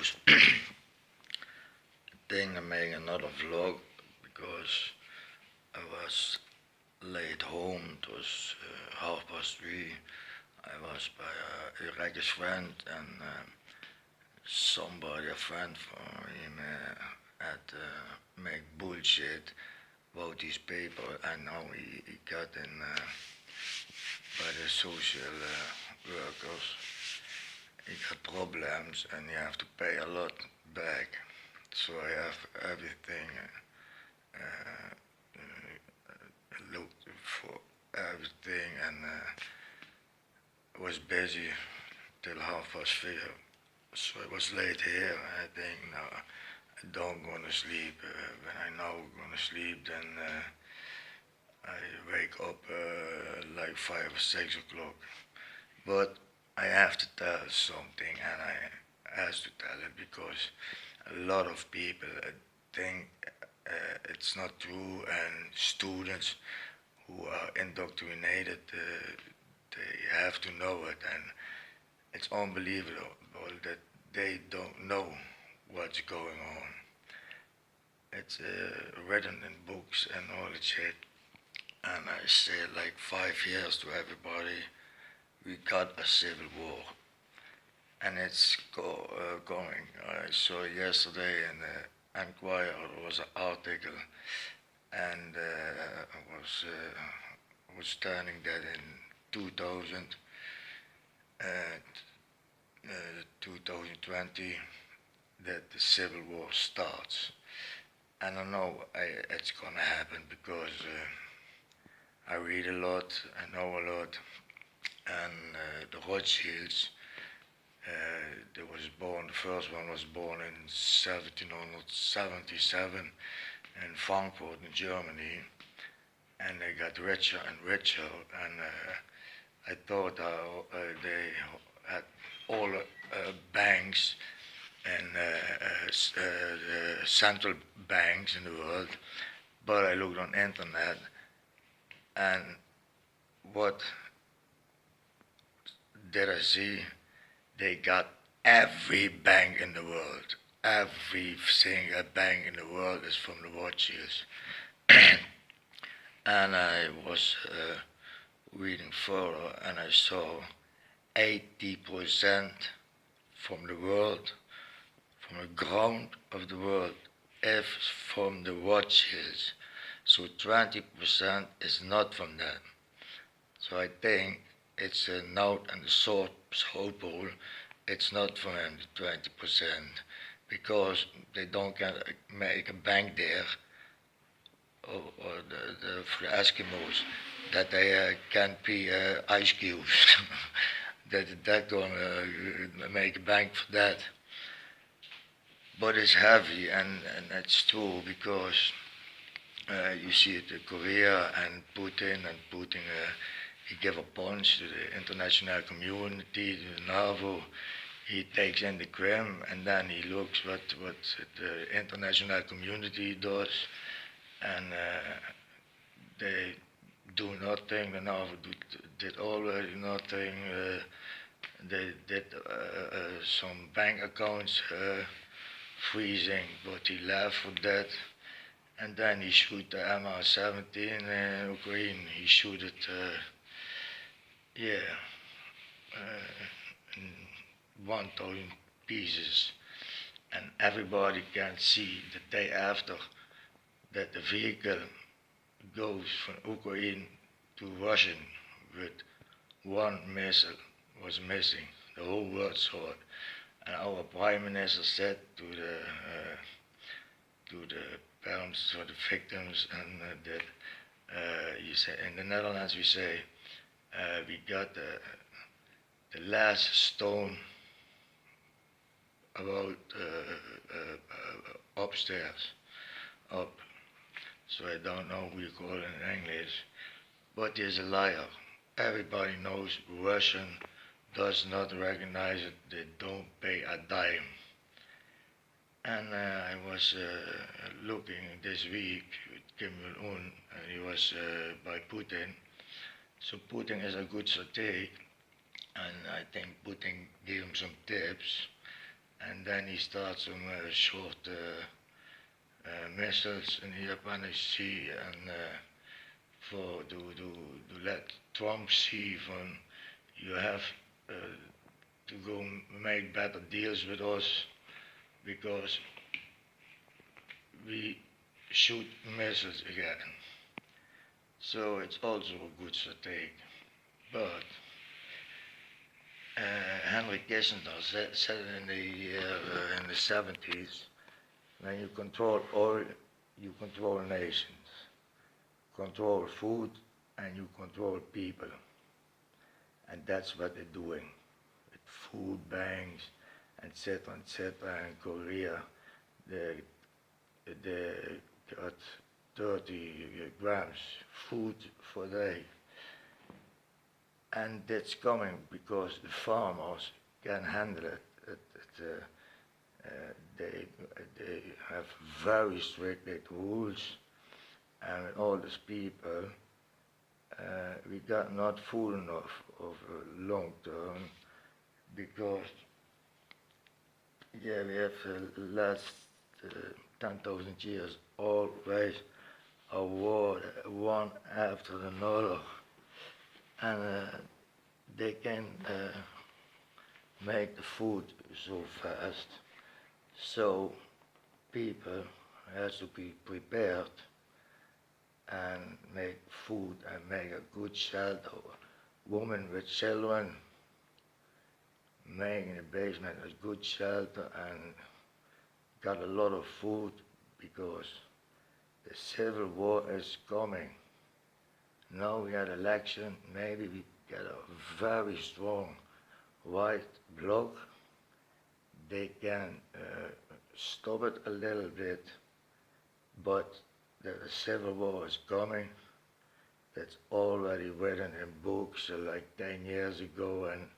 was thinking of making another vlog because I was late home. It was 3:30. I was by a Irakisch friend and somebody, a friend for him, had make bullshit about his paper, and now he got in by the social workers. He got problems and you have to pay a lot back. So I have everything, looked for everything, and was busy till 4:30. So I was late here. I think now I don't gonna sleep. When I now gonna sleep, then I wake up like 5 or 6 o'clock. But I have to tell something, and I have to tell it because a lot of people think it's not true, and students who are indoctrinated, they have to know it, and it's unbelievable that they don't know what's going on. It's written in books and all that shit, and I say like 5 years to everybody, we got a civil war. And it's going. I saw yesterday in the Enquirer there was an article, and was standing that in 2020 that the civil war starts. And I know it's gonna happen because I read a lot, I know a lot, and the Rothchilds. The first one was born in 1777 in Frankfurt in Germany, and they got richer and richer, and I thought they had all banks and central banks in the world, but I looked on internet, and what did I see? They got every bank in the world. Every single bank in the world is from the Rothschilds. And I was reading further, and I saw 80% from the world, from the ground of the world, is from the Rothschilds. So 20% is not from them. So I think it's a note and the South Pole. It's not from them, the 20%, because they don't can make a bank there, or for the Eskimos, that they can't be ice cubes. that gonna make a bank for that. But it's heavy, and it's true, because you see it in Korea and Putin he gave a punch to the international community, to the NAVO. He takes in the Crimea, and then he looks what the international community does, and they do nothing. The NAVO did already nothing. They did some bank accounts freezing, but he left for that. And then he shoot the MR-17 in Ukraine. He shoot it. In 1,000 pieces, and everybody can see the day after that the vehicle goes from Ukraine to Russia with one missile was missing. The whole world saw it, and our prime minister said to the parents for the victims, and that he said in the Netherlands we say. We got the last stone about upstairs, up. So I don't know what you call it in English, but he's a liar. Everybody knows Russian does not recognize it. They don't pay a dime. And I was looking this week with Kim Il-un, and he was by Putin. So Putin is a good strateg, and I think Putin gave him some tips, and then he starts some short missiles in the Japanese Sea, and for to let Trump see from you have to go make better deals with us because we shoot missiles again. So it's also a good strategy. But Henry Kissinger said in the 70s, when you control oil, you control nations, control food, and you control people. And that's what they're doing with food banks, etc., etc. In Korea, they got 30 grams food for a day. And that's coming because the farmers can handle it. They have very strict rules, and all these people, we got not full enough of long term because, yeah, we have the last 10,000 years always a war, one after another, and they can make the food so fast. So people has to be prepared and make food and make a good shelter. Women with children make in the basement a good shelter and got a lot of food because the civil war is coming. Now we had election, maybe we get a very strong white bloc. They can stop it a little bit, but the civil war is coming. That's already written in books like 10 years ago, and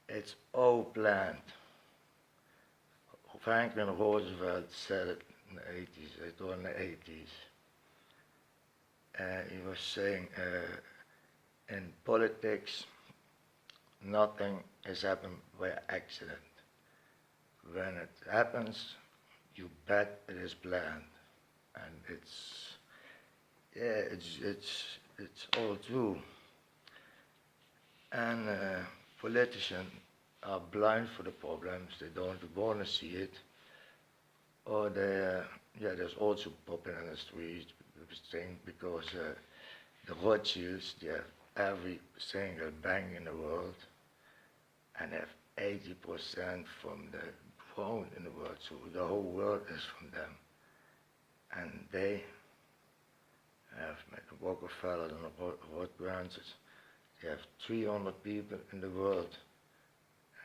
it's all planned. Franklin Roosevelt said it in the 80s, it was in the 80s. He was saying, in politics, nothing has happened by accident. When it happens, you bet it is planned, and it's all true. And politicians are blind for the problems; they don't want to see it, or there's also popping in the street thing because the Rothchilds, they have every single bank in the world and have 80% from the ground in the world, so the whole world is from them. And they have Rockefeller and Rothschilds, they have 300 people in the world,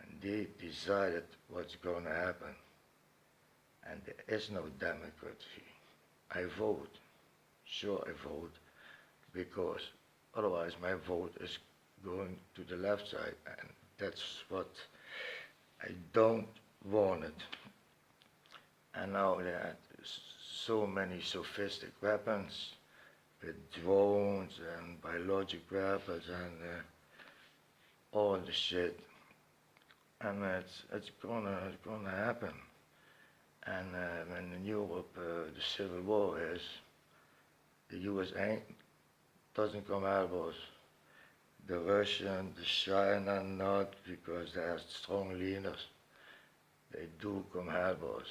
and they decided what's going to happen. And there is no democracy. I vote. Sure, I vote, because otherwise my vote is going to the left side, and that's what I don't want it. And now they have so many sophisticated weapons with drones and biologic weapons and all the shit, and it's gonna happen. And when in Europe the civil war is, the USA doesn't come help us. The Russian, the China not, because they are strong leaders. They do come help us.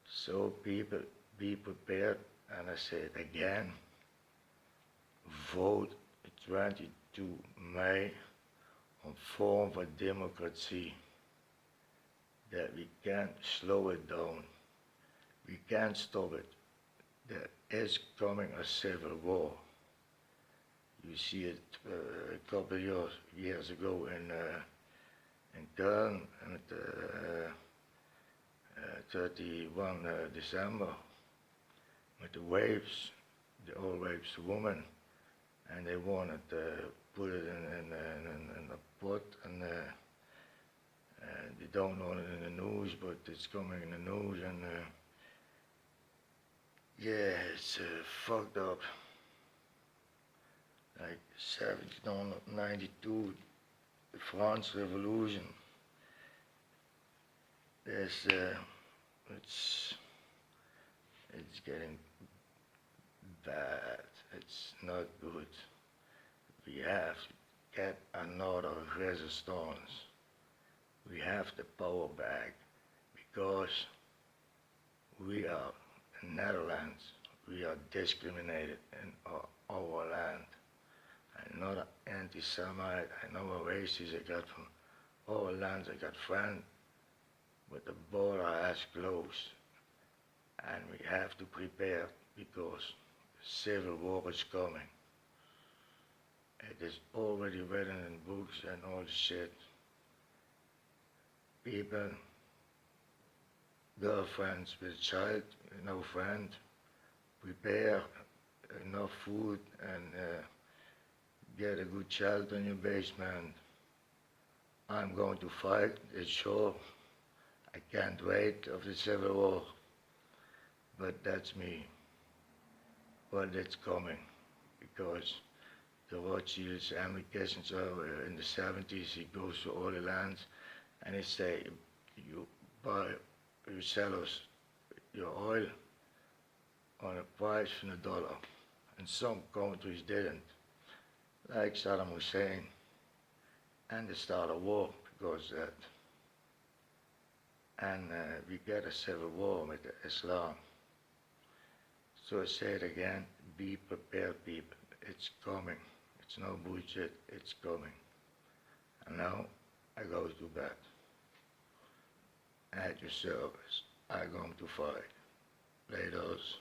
So people, be prepared, and I say it again, vote 22 May on Forum for Democracy, that we can't slow it down. We can't stop it. There is coming a civil war. You see it a couple of years ago in Köln, and 31 December, with the waves, the old waves woman, and they wanted to put it in a pot, and they don't know it in the news, but it's coming in the news, and yeah, it's fucked up. Like 1792, the France Revolution. There's, it's getting bad. It's not good. We have to get another resistance. We have the power back because we are in Netherlands. We are discriminated in our land. I'm not an anti-Semite. I know what races I got from all lands. I got friends, but the border has closed. And we have to prepare because civil war is coming. It is already written in books and all the shit. People, girlfriends with child, no friend, prepare enough food and get a good shelter in your basement. I'm going to fight, it's sure. I can't wait of the civil war, but that's me. But it's coming because the Rothschilds, Henry Kissinger, in the 70s, he goes to all the lands and he say, you sell us your oil on a price from $1. And some countries didn't, like Saddam Hussein, and they start a war because of that. And we get a civil war with Islam. So I say it again, be prepared, people. It's coming. It's no bullshit, it's coming. And now I go to bed. At your service, I'm going to fight. Laters.